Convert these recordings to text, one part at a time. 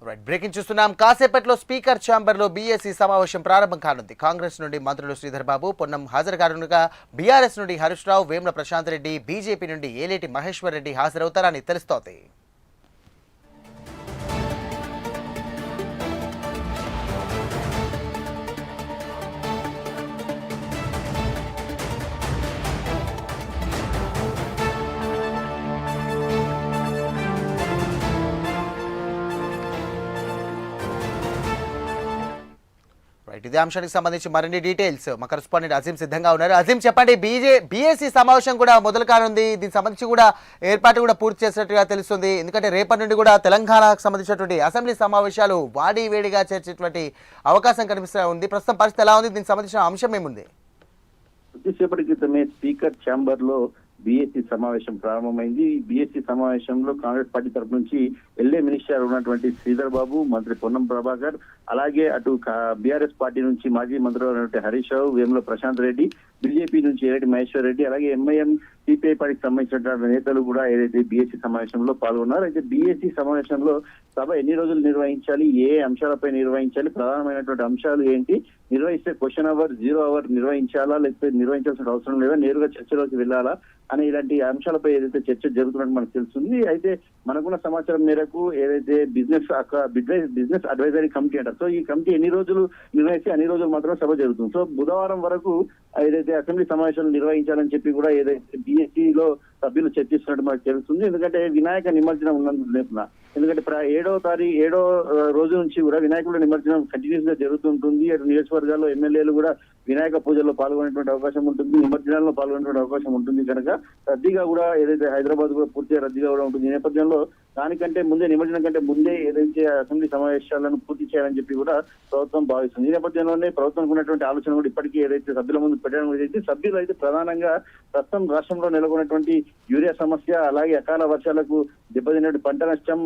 Breaking చూస్తున్నాం. కాసేపట్లో speaker chamber లో బీఎస్సీ సమావేశం ప్రారంభం కానుంది. కాంగ్రెస్ నుండి మంత్రులు శ్రీధర్ బాబు, పొన్నం హాజరు కానుండగా బీఆర్ఎస్ నుండి హరీష్ రావు, వేముల ప్రశాంత్ రెడ్డి, బీజేపీ నుండి ఏలేటి మహేశ్వర్ రెడ్డి హాజరవుతారని తెలుస్తోంది. ఇదే అంశానికి సంబంధించి మరిన్ని డీటెయిల్స్ మా కరెస్పాండెంట్ అజీం సిద్ధంగా ఉన్నారు. అజీం, చెప్పండి. బీఎస్సీ సమావేశం కూడా మొదలు కానుంది. దీనికి సంబంధించి కూడా ఏర్పాటు కూడా పూర్తి చేసినట్టుగా తెలుస్తుంది. ఎందుకంటే రేపటి నుండి కూడా తెలంగాణకు సంబంధించినటువంటి అసెంబ్లీ సమావేశాలు వేడిగా చేర్చేటువంటి అవకాశం కనిపిస్తూ ఉంది. ప్రస్తుతం పరిస్థితి ఎలా ఉంది? దీనికి సంబంధించిన అంశం ఏముంది? కొద్దిసేపటి క్రితమే స్పీకర్ ఛాంబర్ లో బీఎస్సీ సమావేశం ప్రారంభమైంది. బీఎస్సీ సమావేశంలో కాంగ్రెస్ పార్టీ తరఫు నుంచి ఎల్ఏ మినిస్టర్ ఉన్నటువంటి శ్రీధర్ బాబు, మంత్రి పొన్నం ప్రభాకర్, అలాగే అటు బీఆర్ఎస్ పార్టీ నుంచి మాజీ మంత్రులు ఉన్నటువంటి హరీష్ రావు, వేముల ప్రశాంత్ రెడ్డి, బీజేపీ నుంచి ఏలేటి మహేశ్వర్ రెడ్డి, అలాగే ఎంఐఎం సిపిఐ పార్టీకి సంబంధించినటువంటి నేతలు కూడా ఏదైతే బీఎస్సీ సమావేశంలో పాల్గొన్నారు. అయితే బీఎస్సీ సమావేశంలో సభ ఎన్ని రోజులు నిర్వహించాలి, ఏ అంశాలపై నిర్వహించాలి, ప్రధానమైనటువంటి అంశాలు ఏంటి, నిర్వహిస్తే క్వశ్చన్ అవర్, 0 అవర్ నిర్వహించాలా, లేకపోతే నిర్వహించాల్సిన అవసరం లేదా, నేరుగా చర్చలోకి వెళ్ళాలా అనే ఇలాంటి అంశాలపై ఏదైతే చర్చ జరుగుతున్నట్టు మనకు తెలుస్తుంది. అయితే మనకున్న సమాచారం మేరకు ఏదైతే బిజినెస్ అడ్వైజరీ కమిటీ అంటారు, సో ఈ కమిటీ ఎన్ని రోజులు నిర్వహిస్తే అన్ని రోజులు మాత్రం సభ జరుగుతుంది. సో బుధవారం వరకు ఏదైతే అసెంబ్లీ సమావేశాలు నిర్వహించాలని చెప్పి కూడా ఏదైతే బీఎస్సీలో సభ్యులు చర్చిస్తున్నట్టు మనకు తెలుస్తుంది. ఎందుకంటే వినాయక నిమజ్జనం ఉన్నందున, ఎందుకంటే 7వ రోజు నుంచి కూడా వినాయకుల నిమజ్జనం కంటిన్యూస్ గా జరుగుతుంటుంది. అటు నియోజకవర్గాల్లో ఎమ్మెల్యేలు కూడా వినాయక పూజల్లో పాల్గొనేటువంటి అవకాశం ఉంటుంది, నిమజ్జనాల్లో పాల్గొనేటువంటి అవకాశం ఉంటుంది. కనుక రద్దీగా కూడా ఏదైతే హైదరాబాద్ కూడా పూర్తిగా రద్దీగా కూడా ఉంటుంది. ఈ నేపథ్యంలో దానికంటే ముందే, నిమజ్జనం కంటే ముందే ఏదైతే అసెంబ్లీ సమావేశాలను పూర్తి చేయాలని చెప్పి కూడా ప్రభుత్వం భావిస్తుంది. ఈ నేపథ్యంలోనే ప్రభుత్వం ఉన్నటువంటి ఆలోచన కూడా ఇప్పటికీ ఏదైతే సభ్యుల ముందు పెట్టడం అయితే, సభ్యులు అయితే ప్రధానంగా ప్రస్తుతం రాష్ట్రంలో నెలకొన్నటువంటి యూరియా సమస్య, అలాగే అకాల వర్షాలకు దెబ్బతిన్నటువంటి పంట నష్టం,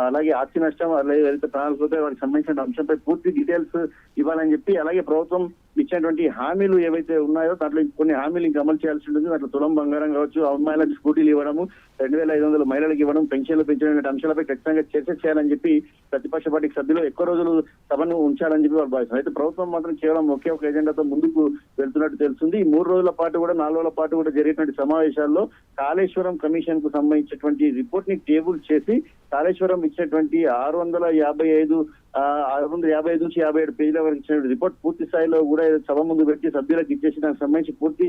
అలాగే ఆస్తి నష్టం, అలాగే ఏదైతే ప్రాణాలకు పోతే వాటికి సంబంధించిన అంశంపై పూర్తి డీటెయిల్స్ ఇవ్వాలని చెప్పి, అలాగే ప్రభుత్వం ఇచ్చినటువంటి హామీలు ఏవైతే ఉన్నాయో దాంట్లో కొన్ని హామీలు ఇంకా అమలు చేయాల్సి ఉంటుంది. దాంట్లో తులం బంగారం కావచ్చు, అమ్మాయిలకు స్కూటీలు ఇవ్వడము, 2500 మహిళలకు ఇవ్వడం, పెన్షన్లు పెంచడం అంశాలపై ఖచ్చితంగా చర్చ చేయాలని చెప్పి ప్రతిపక్ష పార్టీ సభ్యులు ఎక్కువ రోజులు సభను ఉంచాలని చెప్పి వాళ్ళు భావిస్తున్నారు. అయితే ప్రభుత్వం మాత్రం కేవలం ఒకే ఒక ఎజెండాతో ముందుకు వెళ్తున్నట్టు తెలుస్తుంది. ఈ 3 రోజుల పాటు కూడా 4 రోజుల పాటు కూడా జరిగినటువంటి సమావేశాల్లో కాళేశ్వరం కమిషన్ కు సంబంధించినటువంటి రిపోర్ట్ ని టేబుల్ చేసి కాళేశ్వరం ఇచ్చినటువంటి 655 నుంచి 57 పేజీల వరకు ఇచ్చిన రిపోర్ట్ పూర్తి స్థాయిలో కూడా సభ ముందు పెట్టి సభ్యులకు ఇచ్చేసి దానికి సంబంధించి పూర్తి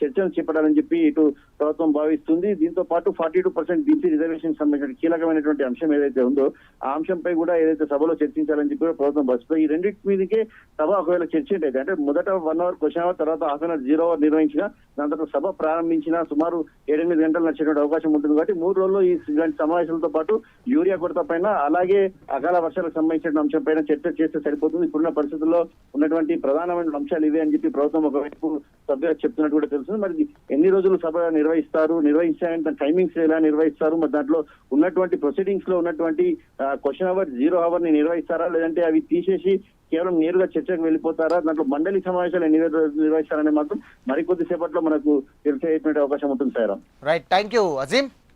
చర్చలు చేపట్టాలని చెప్పి ఇటు ప్రభుత్వం భావిస్తుంది. దీంతో పాటు 42% బీసీ రిజర్వేషన్ సంబంధించిన కీలకమైనటువంటి అంశం ఏదైతే ఉందో ఆ అంశంపై కూడా ఏదైతే సభలో చర్చించాలని చెప్పి ప్రభుత్వం భావిస్తుంది. ఈ రెండింటి మీదకే సభ ఒకవేళ చర్చ అంటే మొదట 1 అవర్ క్వశ్చన్ అవర్, తర్వాత హాఫ్ అన్ అవర్ 0 అవర్ నిర్వహించిన, దాని తర్వాత సభ ప్రారంభించిన సుమారు 7-8 గంటలు నచ్చేటువంటి అవకాశం ఉంటుంది. కాబట్టి 3 రోజుల్లో ఈ సమావేశాలతో పాటు యూరియా కొరత పైన, అలాగే అకాల వర్షాలకు సంబంధించిన అంశం పైన చర్చ చేస్తే సరిపోతుంది. ఇప్పుడున్న పరిస్థితుల్లో ఉన్నటువంటి ప్రధానమైన అంశాలు ఇవే అని చెప్పి ప్రభుత్వం ఒకవైపు సభ్యులకు చెప్తున్నట్టు కూడా తెలుస్తుంది. మరి ఎన్ని రోజులు సభ నిర్వహించాలంటే టైమింగ్స్ ఎలా నిర్వహిస్తారు, మరి దాంట్లో ఉన్నటువంటి ప్రొసీడింగ్స్ లో ఉన్నటువంటి క్వశ్చన్ అవర్, 0 అవర్ ని నిర్వహిస్తారా, లేదంటే అవి తీసేసి కేవలం నేరుగా చర్చకు వెళ్ళిపోతారా, దాంట్లో మండలి సమావేశాలు ఎన్ని రోజులు నిర్వహిస్తారనే మాత్రం మరికొద్ది సేపట్లో మనకు తెలిసేటువంటి అవకాశం ఉంటుంది. Sir right, thank you Azeem.